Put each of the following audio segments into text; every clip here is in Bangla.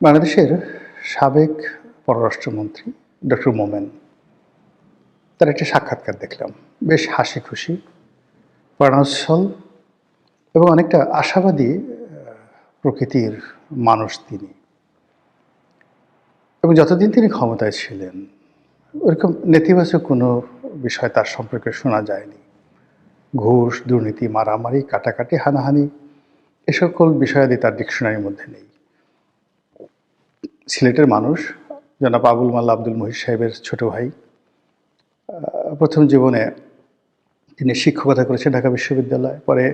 বাংলাদেশের সাবেক পররাষ্ট্রমন্ত্রী ডক্টর মোমেন তার একটি সাক্ষাৎকার দেখলাম। বেশ হাসি খুশি, প্রাণোচ্ছল এবং অনেকটা আশাবাদী প্রকৃতির মানুষ তিনি। এবং যতদিন তিনি ক্ষমতায় ছিলেন ওরকম নেতিবাচক কোনো বিষয় তার সম্পর্কে শোনা যায়নি। ঘুষ, দুর্নীতি, মারামারি, কাটাকাটি, হানাহানি এ সকল বিষয়াদি তার ডিকশনারির মধ্যে নেই। সিলেটের মানুষ জনাব আবুল মাল্লা আব্দুল মহিদ সাহেবের ছোট ভাই। প্রথম জীবনে তিনি শিক্ষকতা করেছেন ঢাকা বিশ্ববিদ্যালয়, পরে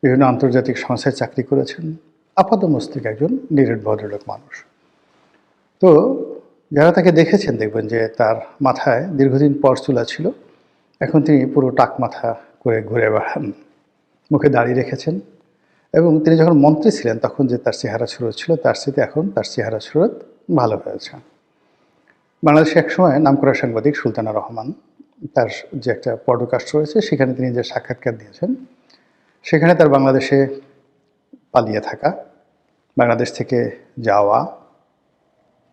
বিভিন্ন আন্তর্জাতিক সংস্থায় চাকরি করেছেন। আপাতমস্তিক একজন নিরেট ভদ্রলোক মানুষ। তো যারা তাকে দেখেছেন দেখবেন যে তার মাথায় দীর্ঘদিন পর চুলা ছিল, এখন তিনি পুরো টাক মাথা করে ঘুরে বেড়ান, মুখে দাড়ি রেখেছেন। এবং তিনি যখন মন্ত্রী ছিলেন তখন যে তার চেহারা সুরত ছিল তার সাথে এখন তার চেহারা সুরত ভালো হয়েছে। বাংলাদেশে একসময় নামকরা সাংবাদিক সুলতানা রহমান, তার যে একটা পডকাস্ট রয়েছে সেখানে তিনি যে সাক্ষাৎকার দিয়েছেন, সেখানে তার বাংলাদেশে পালিয়ে থাকা, বাংলাদেশ থেকে যাওয়া,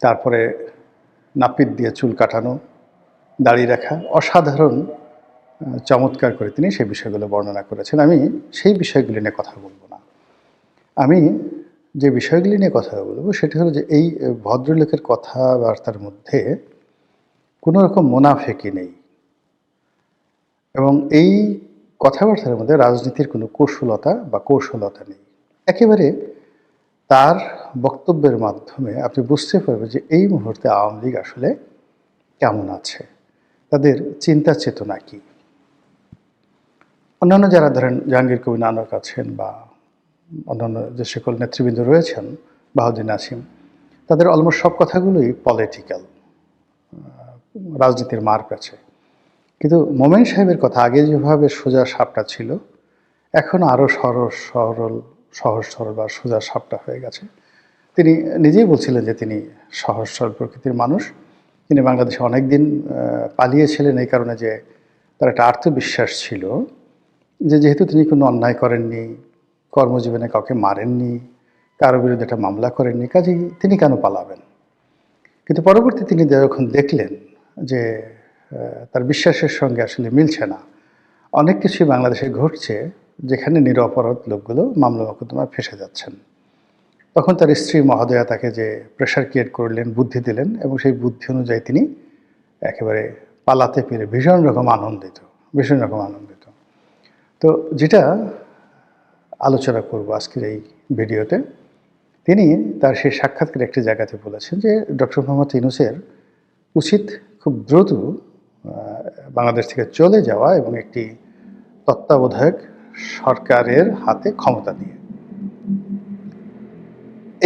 তারপরে নাপিত দিয়ে চুল কাটানো, দাড়ি রাখা, অসাধারণ চমৎকার করে তিনি সেই বিষয়গুলো বর্ণনা করেছেন। আমি সেই বিষয়গুলি নিয়ে কথা বলবো না। আমি যে বিষয়গুলি নিয়ে কথা বলবো সেটি হলো যে এই ভদ্রলোকের কথাবার্তার মধ্যে কোনো রকম মুনাফেকি নেই এবং এই কথাবার্তার মধ্যে রাজনীতির কোনো কৌশলতা বা কৌশলতা নেই। একেবারে তার বক্তব্যের মাধ্যমে আপনি বুঝতে পারবেন যে এই মুহূর্তে আওয়ামী লীগ আসলে কেমন আছে, তাদের চিন্তা চেতনা কী। অন্যান্য যারা ধরেন জাহাঙ্গীর কবির নানক আছেন বা অন্যান্য যে সকল নেতৃবৃন্দ রয়েছেন, বাহাউদ্দিন নাসিম, তাদের অলমোস্ট সব কথাগুলোই পলিটিক্যাল, রাজনীতির মার্ক আছে। কিন্তু মোমেন সাহেবের কথা আগে যেভাবে সোজা সাপটা ছিল, এখন আরও সহজ সরল বা সোজা সাপটা হয়ে গেছে। তিনি নিজেই বলছিলেন যে তিনি সহজ সরল প্রকৃতির মানুষ। তিনি বাংলাদেশে অনেক দিন পালিয়েছিলেন এই কারণে যে তার একটা আত্মবিশ্বাস ছিল যে যেহেতু তিনি কোনো অন্যায় করেননি, কর্মজীবনে কাউকে মারেননি, কারো বিরুদ্ধে একটা মামলা করেননি, কাজেই তিনি কেন পালাবেন। কিন্তু পরবর্তী তিনি যখন দেখলেন যে তার বিশ্বাসের সঙ্গে আসলে মিলছে না, অনেক কিছুই বাংলাদেশে ঘটছে যেখানে নিরপরাধ লোকগুলো মামলা মোকদ্দমায় ফেঁসে যাচ্ছেন, তখন তার স্ত্রী মহোদয়া তাকে যে প্রেশার ক্রিয়েট করলেন, বুদ্ধি দিলেন এবং সেই বুদ্ধি অনুযায়ী তিনি একেবারে পালাতে পেরে ভীষণ রকম আনন্দিত। তো যেটা আলোচনা করব আজকের এই ভিডিওতে, তিনি তার সেই সাক্ষাৎকারে একটি জায়গাতে বলেছেন যে ডক্টর মোহাম্মদ ইউনূসের উচিত খুব দ্রুত বাংলাদেশ থেকে চলে যাওয়া এবং একটি তত্ত্বাবধায়ক সরকারের হাতে ক্ষমতা দিয়ে।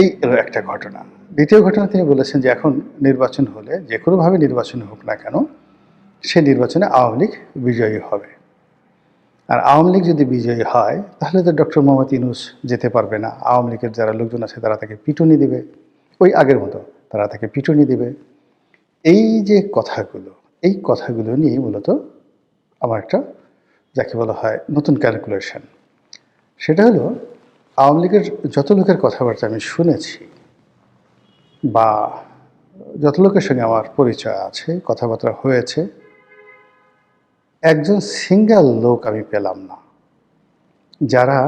এই একটা ঘটনা। দ্বিতীয় ঘটনা তিনি বলেছেন যে এখন নির্বাচন হলে যে কোনোভাবে নির্বাচন হোক না কেন, সে নির্বাচনে আওয়ামী লীগ বিজয়ী হবে। আর আওয়ামী লীগ যদি বিজয়ী হয় তাহলে তো ডক্টর মোহাম্মদ ইউনূস যেতে পারবে না। আওয়ামী লীগের যারা লোকজন আছে তারা তাকে পিটুনি দেবে, ওই আগের মতো তারা তাকে পিটুনি দেবে। এই যে কথাগুলো, এই কথাগুলো নিয়ে মূলত আমার একটা যাকে বলা হয় নতুন ক্যালকুলেশন। সেটা হলো আওয়ামী লীগের যত লোকের কথাবার্তা আমি শুনেছি বা যত লোকের সঙ্গে আমার পরিচয় আছে, কথাবার্তা হয়েছে, একজন সিঙ্গেল লোক আমি পেলাম না যারা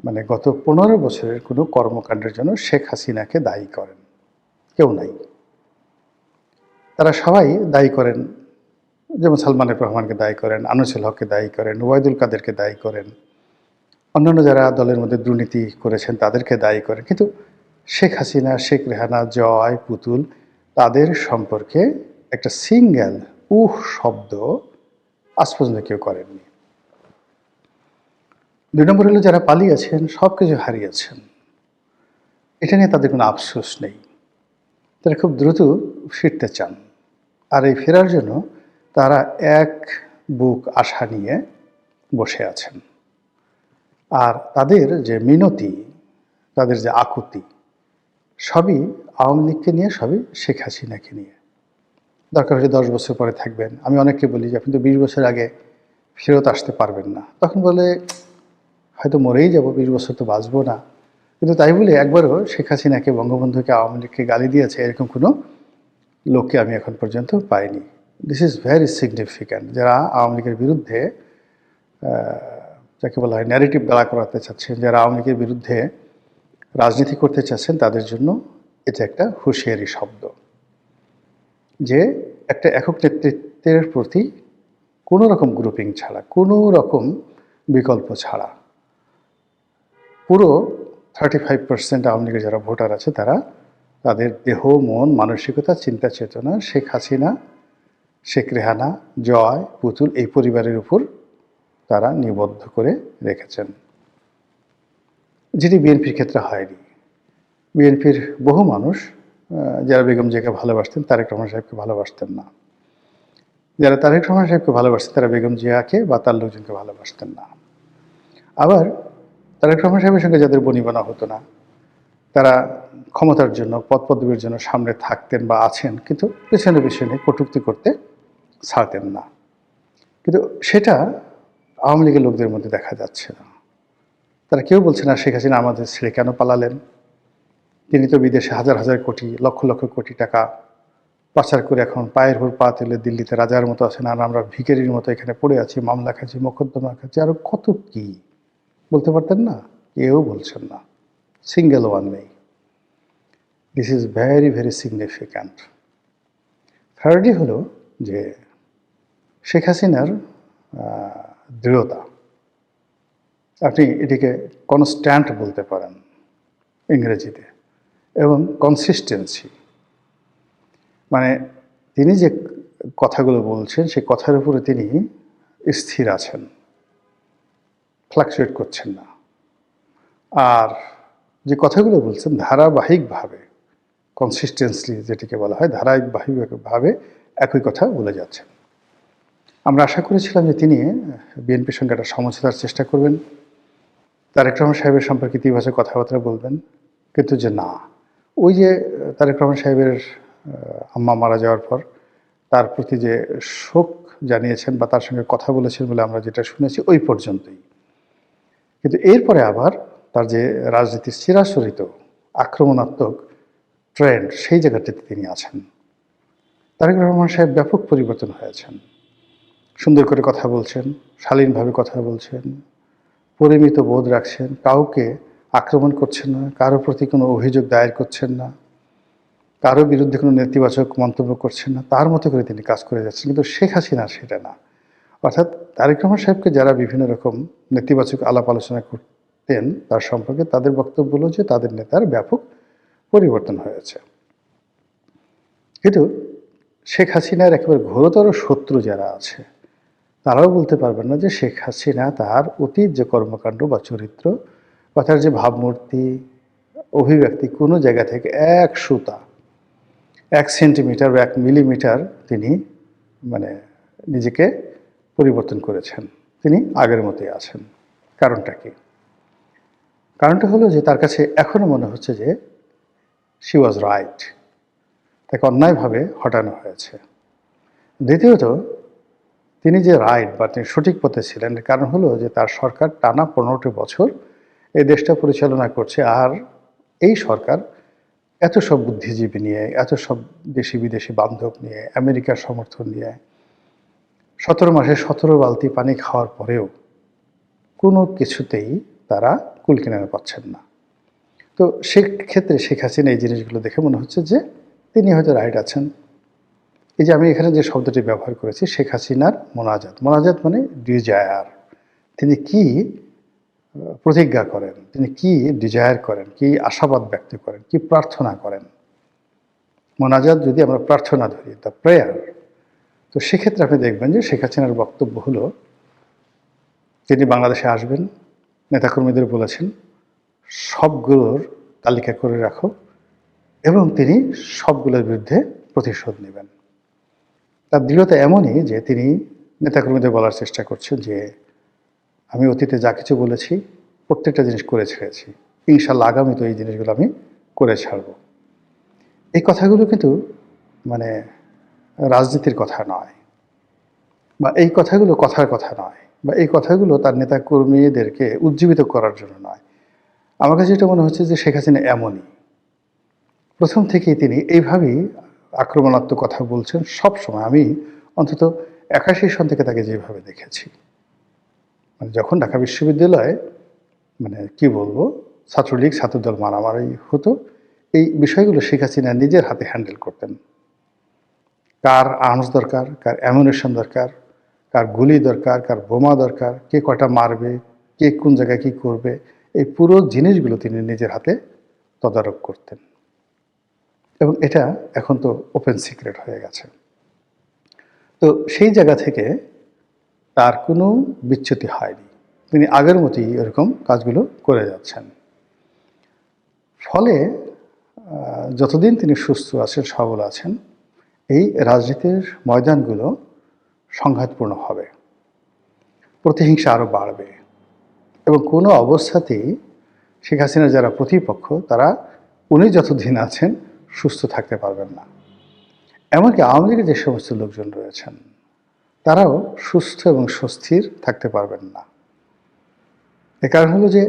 মানে গত 15 বছরের কোনো কর্মকাণ্ডের জন্য শেখ হাসিনাকে দায়ী করেন। কেউ নাই। তারা সবাই দায়ী করেন, যেমন সালমান এফ রহমানকে দায়ী করেন, আনিসুল হককে দায়ী করেন, ওবায়দুল কাদেরকে দায়ী করেন, অন্যান্য যারা দলের মধ্যে দুর্নীতি করেছেন তাদেরকে দায়ী করেন। কিন্তু শেখ হাসিনা, শেখ রেহানা, জয়, পুতুল তাদের সম্পর্কে একটা সিঙ্গেল শব্দ আজ পর্যন্ত কেউ করেননি। 2 নম্বর হলো যারা পালিয়েছেন, সব কিছু হারিয়েছেন, এটা নিয়ে তাদের কোনো আফসোস নেই। তারা খুব দ্রুত ফিরতে চান। আর এই ফেরার জন্য তারা এক বুক আশা নিয়ে বসে আছেন। আর তাদের যে মিনতি, তাদের যে আকুতি, সবই আওয়ামী লীগকে নিয়ে, সবই শেখ হাসিনাকে নিয়ে। দরকার হলে 10 বছর পরে থাকবেন। আমি অনেককে বলি যে আপনি তো 20 বছর আগে ফেরত আসতে পারবেন না। তখন বলে হয়তো মরেই যাব, 20 বছর তো বাঁচবো না। কিন্তু তাই বলে একবারও শেখ হাসিনাকে, বঙ্গবন্ধুকে, আওয়ামী লীগকে গালি দিয়েছে এরকম কোনো লোককে আমি এখন পর্যন্ত পাইনি। This is very significant. যারা আওয়ামী লীগের বিরুদ্ধে যাকে বলা হয় ন্যারেটিভ দাঁড়া করাতে চাচ্ছেন, যারা আওয়ামী লীগের বিরুদ্ধে রাজনীতি করতে চাচ্ছেন, তাদের জন্য এটা একটা হুঁশিয়ারি শব্দ যে একটা একক নেতৃত্বের প্রতি কোনো রকম গ্রুপিং ছাড়া, কোনো রকম বিকল্প ছাড়া পুরো 35% আওয়ামী লীগের যারা ভোটার আছে তারা তাদের দেহ, মন, মানসিকতা, চিন্তা চেতনা শেখ হাসিনা, শেখ রেহানা, জয়, পুতুল এই পরিবারের উপর তারা নিবদ্ধ করে রেখেছেন, যেটি বিএনপির ক্ষেত্রে হয়নি। বিএনপির বহু মানুষ যারা বেগম জিয়াকে ভালোবাসতেন, তারেক রহমান সাহেবকে ভালোবাসতেন না। যারা তারেক রহমান সাহেবকে ভালোবাসতেন তারা বেগম জিয়াকে বা তার লোকজনকে ভালোবাসতেন না। আবার তারেক রহমান সাহেবের সঙ্গে যাদের বনিবনা হতো না, তারা ক্ষমতার জন্য, পদ পদবীর জন্য সামনে থাকতেন বা আছেন, কিন্তু পেছনে পেছনে কটূক্তি করতে ছাড়তেন না। কিন্তু সেটা আওয়ামী লীগের লোকদের মধ্যে দেখা যাচ্ছে না। তারা কেউ বলছে না শেখ হাসিনা আমাদের ছেড়ে কেন পালালেন, তিনি তো বিদেশে হাজার হাজার কোটি, লক্ষ লক্ষ কোটি টাকা পাচার করে এখন পায়ের উপর পা তুলে দিল্লিতে রাজার মতো আছেন, আর আমরা ভিখারির মতো এখানে পড়ে আছি, মামলা খাচ্ছি, মোকদ্দমা খাচ্ছি, আরও কত কি বলতে পারতেন না? কেউ বলছেন না, সিঙ্গেল ওয়ান নেই। This is very very significant. Thirdly হলো যে শেখ হাসিনার দৃঢ়তা, আপনি এটিকে কনস্ট্যান্ট বলতে পারেন ইংরেজিতে, এবং কনসিস্টেন্সি, মানে তিনি যে কথাগুলো বলছেন সেই কথার উপরে তিনি স্থির আছেন, ফ্লাকচুয়েট করছেন না। আর যে কথাগুলো বলছেন ধারাবাহিকভাবে, কনসিস্টেন্সলি যেটিকে বলা হয়, ধারাবাহিকভাবে একই কথা বলে যাচ্ছেন। আমরা আশা করেছিলাম যে তিনি বিএনপির সঙ্গে একটা সমঝোতার চেষ্টা করবেন, তারেক রহমান সাহেবের সম্পর্কে ইতিবাচক কথাবার্তা বলবেন, কিন্তু যে না, ওই যে তারেক রহমান সাহেবের আম্মা মারা যাওয়ার পর তার প্রতি যে শোক জানিয়েছেন বা তার সঙ্গে কথা বলেছেন বলে আমরা যেটা শুনেছি ওই পর্যন্তই। কিন্তু এরপরে আবার তার যে রাজনীতির চিরাচরিত আক্রমণাত্মক ট্রেন্ড, সেই জায়গাটিতে তিনি আছেন। তারেক রহমান সাহেব ব্যাপক পরিবর্তন হয়েছেন, সুন্দর করে কথা বলছেন, শালীনভাবে কথা বলছেন, পরিমিত বোধ রাখছেন, কাউকে আক্রমণ করছেন না, কারো প্রতি কোনো অভিযোগ দায়ের করছেন না, কারো বিরুদ্ধে কোনো নেতিবাচক মন্তব্য করছেন না, তার মতো করে তিনি কাজ করে যাচ্ছেন। কিন্তু শেখ হাসিনা সেটা না। অর্থাৎ তারেক রহমান সাহেবকে যারা বিভিন্ন রকম নেতিবাচক আলাপ আলোচনা করতেন তার সম্পর্কে, তাদের বক্তব্য হলো যে তাদের নেতার ব্যাপক পরিবর্তন হয়েছে। কিন্তু শেখ হাসিনার একেবারে ঘোরতর শত্রু যারা আছে তারাও বলতে পারবেন না যে শেখ হাসিনা তার অতীত যে কর্মকাণ্ড বা চরিত্র বা তার যে ভাবমূর্তি, অভিব্যক্তি, কোনো জায়গা থেকে এক সুতা, 1 সেন্টিমিটার বা 1 মিলিমিটার তিনি মানে নিজেকে পরিবর্তন করেছেন। তিনি আগের মতোই আছেন। কারণটা কি? কারণটা হলো যে তার কাছে এখনও মনে হচ্ছে যে শি ওয়াজ রাইট, তাকে অন্যায়ভাবে হটানো হয়েছে। দ্বিতীয়ত, তিনি যে রাইট বা তিনি সঠিক পথে ছিলেন, কারণ হলো যে তার সরকার টানা 15টি বছর এই দেশটা পরিচালনা করছে, আর এই সরকার এত সব বুদ্ধিজীবী নিয়ে, এত সব দেশি বিদেশি বান্ধব নিয়ে, আমেরিকার সমর্থন নিয়ে 17 মাসে 17 বালতি পানি খাওয়ার পরেও কোনো কিছুতেই তারা কুল কিনারা পাচ্ছেন না। তো সেক্ষেত্রে শেখ হাসিনা এই জিনিসগুলো দেখে মনে হচ্ছে যে তিনি হয়তো রাইট আছেন। এই যে আমি এখানে যে শব্দটি ব্যবহার করেছি, শেখ হাসিনার মোনাজাত, মোনাজাত মানে ডিজায়ার, তিনি কি প্রতিজ্ঞা করেন, তিনি কি ডিজায়ার করেন, কি আশাবাদ ব্যক্ত করেন, কি প্রার্থনা করেন। মোনাজাত যদি আমরা প্রার্থনা ধরি, দ্য প্রেয়ার, তো সেক্ষেত্রে আপনি দেখবেন যে শেখ হাসিনার বক্তব্য হলো তিনি বাংলাদেশে আসবেন, নেতাকর্মীদের বলেছেন সবগুলোর তালিকা করে রাখো, এবং তিনি সবগুলোর বিরুদ্ধে প্রতিশোধ নেবেন। তার দৃঢ়তা এমনই যে তিনি নেতাকর্মীদের বলার চেষ্টা করছেন যে আমি অতীতে যা কিছু বলেছি প্রত্যেকটা জিনিস করে ছেড়েছি, ইনশাল্লাহ আগামী তো এই জিনিসগুলো আমি করে ছাড়ব। এই কথাগুলো কিন্তু মানে রাজনীতির কথা নয়, বা এই কথাগুলো কথার কথা নয়, বা এই কথাগুলো তার নেতাকর্মীদেরকে উজ্জীবিত করার জন্য নয়। আমার কাছে যেটা মনে হচ্ছে যে শেখ হাসিনা এমনই, প্রথম থেকেই তিনি এইভাবেই আক্রমণাত্মক কথা বলছেন সব সময়। আমি অন্তত 81 সন থেকে তাকে যেভাবে দেখেছি, মানে যখন ঢাকা বিশ্ববিদ্যালয়ে মানে কি বলবো, ছাত্রলীগ ছাত্রদল মারামারি হতো, এই বিষয়গুলো শেখ হাসিনা নিজের হাতে হ্যান্ডেল করতেন। কার আর্মস দরকার, কার অ্যামুনেশন দরকার, কার গুলি দরকার, কার বোমা দরকার, কে কটা মারবে, কে কোন জায়গায় কী করবে, এই পুরো জিনিসগুলো তিনি নিজের হাতে তদারক করতেন। এবং এটা এখন তো ওপেন সিক্রেট হয়ে গেছে। তো সেই জায়গা থেকে তার কোনো বিচ্যুতি হয়নি, তিনি আগের মতোই এরকম কাজগুলো করে যাচ্ছেন। ফলে যতদিন তিনি সুস্থ আছেন, সবল আছেন, এই রাজনীতির ময়দানগুলো সংঘাতপূর্ণ হবে, প্রতিহিংসা আরও বাড়বে এবং কোনো অবস্থাতেই শেখ হাসিনার যারা প্রতিপক্ষ তারা উনি যতদিন আছেন সুস্থ থাকতে পারবেন না। এমনকি আওয়ামী লীগের যে সমস্ত লোকজন রয়েছেন তারাও সুস্থ এবং সুস্থির থাকতে পারবেন না। এ কারণ হলো যে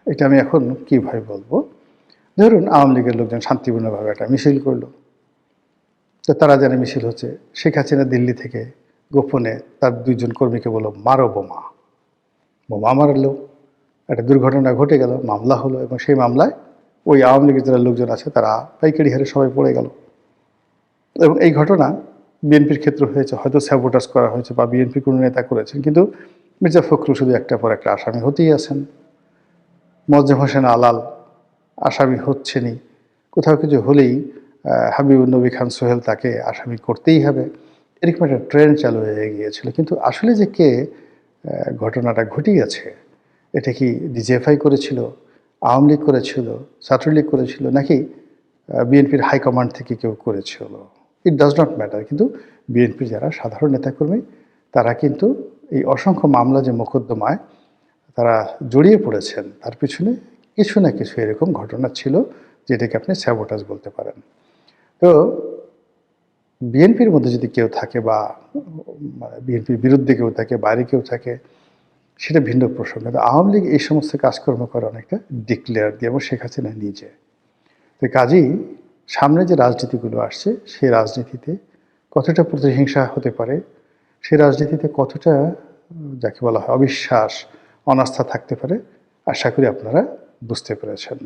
এটা আমি এখন কীভাবে বলবো, ধরুন আওয়ামী লীগের লোকজন শান্তিপূর্ণভাবে একটা মিছিল করলো, তো তারা জানে মিছিল হচ্ছে, শেখ হাসিনা দিল্লি থেকে গোপনে তার 2 জন কর্মীকে বলল মারো বোমা, বোমা মারলো, একটা দুর্ঘটনা ঘটে গেল, মামলা হলো এবং সেই মামলায় ওই আওয়ামী লীগের যারা লোকজন আছে তারা পাইকারি হারে সবাই পড়ে গেল। এবং এই ঘটনা বিএনপির ক্ষেত্রে হয়েছে, হয়তো স্যাবোটাজ করা হয়েছে বা বিএনপি কোনো নেতা করেছেন, কিন্তু মির্জা ফখরুল শুধু একটার পর একটা আসামি হতেই আছেন, মোয়াজ্জেম হোসেন আলাল আসামি হচ্ছেনই, কোথাও কিছু হলেই হাবিবুর নবী খান সোহেল তাকে আসামি করতেই হবে, এরকম একটা ট্রেন্ড চালু হয়ে গিয়েছিল। কিন্তু আসলে যে কে ঘটনাটা ঘটিয়েছে, এটা কি ডিজিএফআই করেছিল, আওয়ামী লীগ করেছিল, ছাত্রলীগ করেছিল, নাকি বিএনপির হাইকমান্ড থেকে কেউ করেছিল, ইট ডাজ নট ম্যাটার। কিন্তু বিএনপির যারা সাধারণ নেতাকর্মী তারা কিন্তু এই অসংখ্য মামলা যে মোকদ্দমায় তারা জড়িয়ে পড়েছেন, তার পিছনে কিছু না কিছু এরকম ঘটনা ছিল যেটাকে আপনি স্যাবোটাজ বলতে পারেন। তো বিএনপির মধ্যে যদি কেউ থাকে বা বিএনপির বিরুদ্ধে কেউ থাকে, বাইরে কেউ থাকে, সেটা ভিন্ন প্রসঙ্গ। কিন্তু আওয়ামী লীগ এই সমস্ত কাজকর্ম করে অনেকটা ডিক্লেয়ার দিয়ে, এবং শেখ হাসিনা নিজে। তো কাজেই সামনে যে রাজনীতিগুলো আসছে সেই রাজনীতিতে কতটা প্রতিহিংসা হতে পারে, সেই রাজনীতিতে কতটা যাকে বলা হয় অবিশ্বাস, অনাস্থা থাকতে পারে, আশা করি আপনারা বুঝতে পেরেছেন।